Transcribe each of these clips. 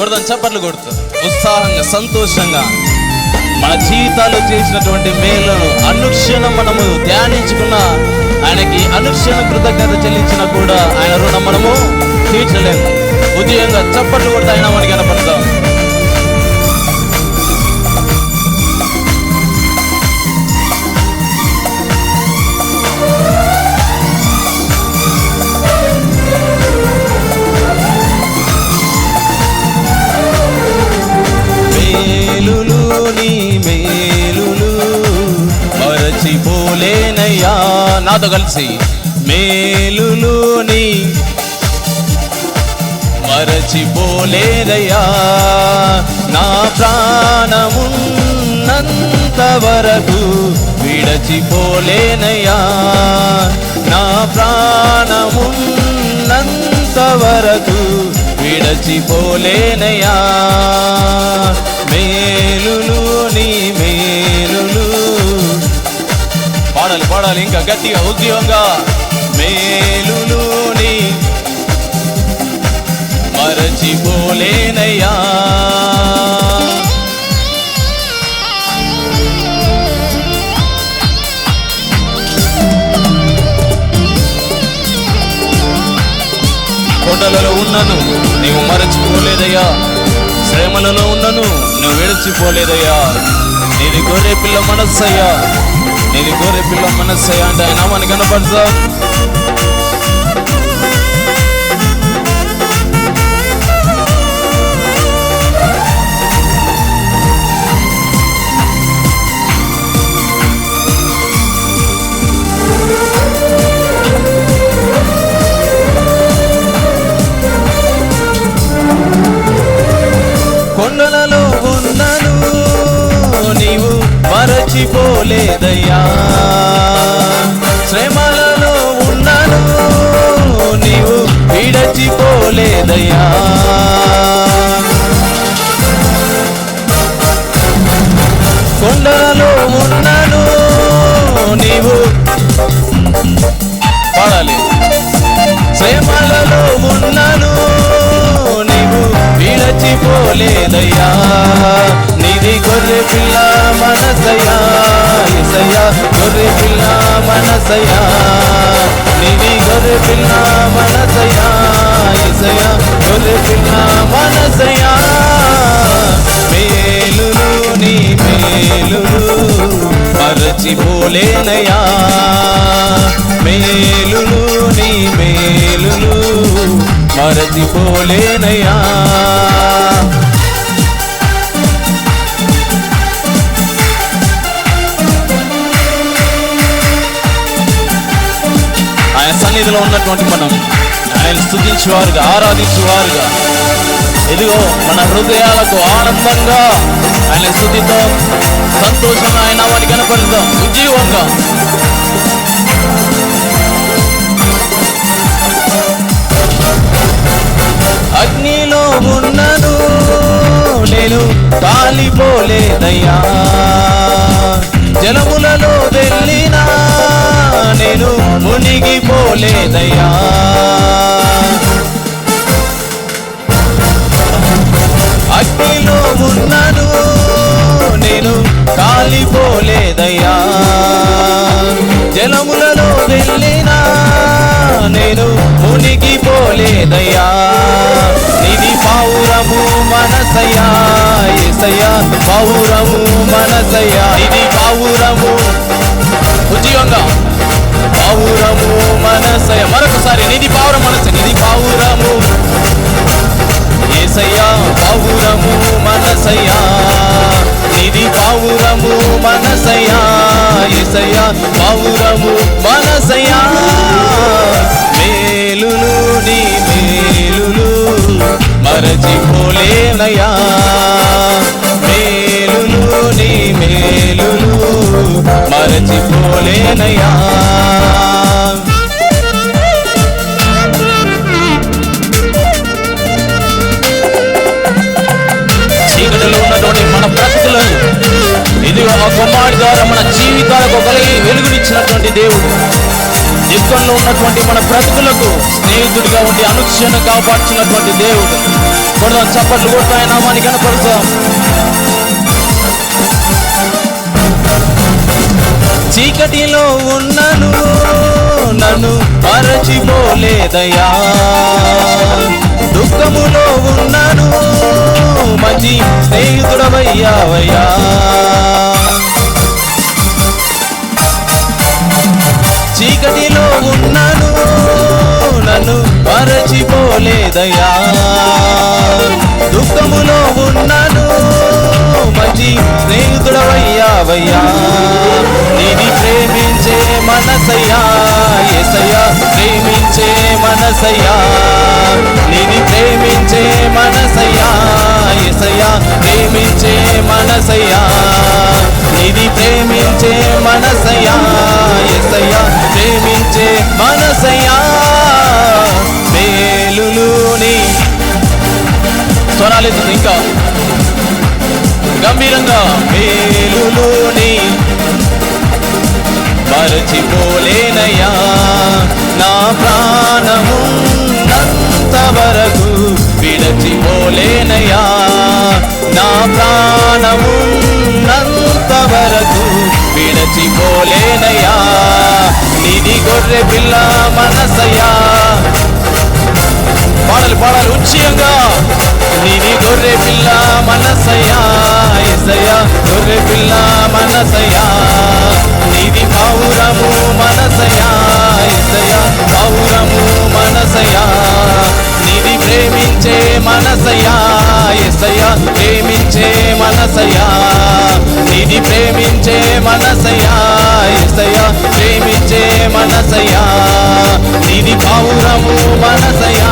కొడదాం, చప్పట్లు కొడుతూ ఉత్సాహంగా సంతోషంగా మన జీవితాలు చేసినటువంటి మేలును అనుక్షణం మనము ధ్యానించుకున్న ఆయనకి అనుక్షణ కృతజ్ఞత చెల్లించినా కూడా ఆయన రుణం మనము తీర్చలేము. ఉదయంగా చప్పట్లు కొడుతూ ఆయన మనకి కనపడతాం. మరచిపోలేనయ్యా, నాతో కలిసి మేలులోని మరచిపోలేనయ్యా, నా ప్రాణమున్నంత వరకు విడచిపోలేనయ్యా, నా ప్రాణమున్నంత వరకు విడచిపోలేనయ్యా, మేలులోని మేలులు. పాడాలి పాడాలి ఇంకా గట్టిగా ఉద్యోగంగా. మేలులోని మరచిపోలేనయ్యా, కొండలలో ఉన్నను నీవు మరచిపోలేదయ్యా, శ్రమలలో ఉన్నను నువ్వు విడిచిపోలేదయ్యా, నీది గొర్రె పిల్ల మనస్సయ్యా, నీది గొర్రె పిల్ల మనస్సయ్యా అంటే ఆయన మనకి కనపడతా. కొండలలో ఉన్నను నీవు మరచిపోలేదయ్యా, శ్రమలలో ఉన్నను నీవు విడచిపోలేదయ్యా, కొండలలో ఉన్నను నీవు పాడాలి, శ్రమలలో ఉన్నను నీవు విడచిపోలేదయ్యా, నీది గొర్రె పిల్ల మనసయ్యా, యేసయ్యా గొర్రె పిల్ల మనసయ్యా, నీది గొర్రె పిల్ల మనసయ్యా, యేసయ్యా గొర్రె పిల్ల మనసయ్యా, మేలులు నీ మేలులు మరచిపోలేనయ్యా, మేలులు నీ మేలులు మరచిపోలేనయ్యా. ఆయన సన్నిధిలో ఉన్నటువంటి మనం ఆయన స్తుతించేవారుగా ఆరాధించేవారుగా, ఇదిగో మన హృదయాలకు ఆనందంగా ఆయన స్తుతితో సంతోషంగా ఆయన వారికి కనపడతాం ఉజ్జీవంగా. అగ్నిలో ఉన్నను నేను కాలిపోలేదయ్యా, జలములలో వెళ్ళినా నేను మునిగిపోలేదయ్యా, అగ్నిలో ఉన్నను నేను కాలిపోలేదయ్యా, జలములలో వెళ్ళినా నేను మునిగిపోలేదయ్యా, నీది పావురము మనసయ్యా, యేసయ్యా పావురము మనసయ్యా, ఇది పావురము ఉద్యోగంగా, పావురము మనసయ్య. మరొకసారి నీది పావురం మనస, నీది పావురము యేసయ్యా పావురము మనసయ్యా, నీది పావురము మనసయ్యా, యేసయ్యా పావురము మనసయ్యా, మేలులు నీ మేలులు మరచిపోలేనయ్యా, మేలులు నీ మేలులు మరచిపోలేనయ్యా. చీకటిలో ఉన్నటువంటి మన బ్రతుకులను ఇదిగో ఆ కుమారుడి ద్వారా మన జీవితాలకు కలిగి వెలుగునిచ్చినటువంటి దేవుడు ఇబ్బందుల్లో ఉన్నటువంటి మన బ్రతుకులకు స్నేహితుడిగా ఉండి అనుక్షణం కాపాడుతున్నటువంటి దేవుడు. కొడదాం చప్పట్లు కొడుతూ ఆయన నామాన్ని కనపరుస్తాం. చీకటిలో ఉన్నను నన్ను మరచిపోలేదయ్యా, దుఃఖములో ఉన్నను మంచి స్నేహితుడవయ్యావయ్యా. చీకటిలో ఉన్నను నన్ను మరచిపోలేదయ్యా, దుఃఖములో ఉన్నను మంచి స్నేహితుడవయ్యావయ్యా. నిన్ను ప్రేమించే మనసయ్యా యేసయ్యా, ప్రేమించే మనసయ్యా, నిన్ను ప్రేమించే మనసయ్యా యేసయ్యా, ప్రేమించే మనసయ్యా, నిన్ను ప్రేమించే మనసయ్యా యేసయ్యా, ప్రేమించే మనసయ్యా. మేలులుని స్వరాలేదు ఇంకా గంభీరంగా, మేలులుని మరచిపోలేనయ్యా, నా ప్రాణము నంత వరకు విడచిపోలేనయ్యా, నా ప్రాణము నంత వరకు విడచిపోలేనయ్యా. నిధి గొర్రె పిల్ల మనసయ్యా, పాడాలి పాడాలి ఉచ్యంగా. నిధి గొర్రె పిల్ల మనసయ్యా యేసయ్యా, గొర్రె పిల్ల మనసయ్యా, నిధి పావురము మనసయ్యా యేసయ్యా, పావురము మనసయ్యా, నిధి ప్రేమించే మనసయ్యా యేసయ్యా, ప్రేమించే మనసయ్యా, నిధి ప్రేమించే మనసయ్యా యేసయ్యా, ప్రేమించే మనసయ్యా, నిధి పావురము మనసయ్యా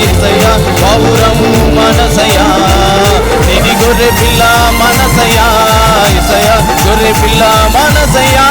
యేసయ్యా, పావురము మనసయ్యా, నిధి గొర్రె పిల్ల మనసయ్యా యేసయ్యా, గొర్రె పిల్ల మనసయ్యా.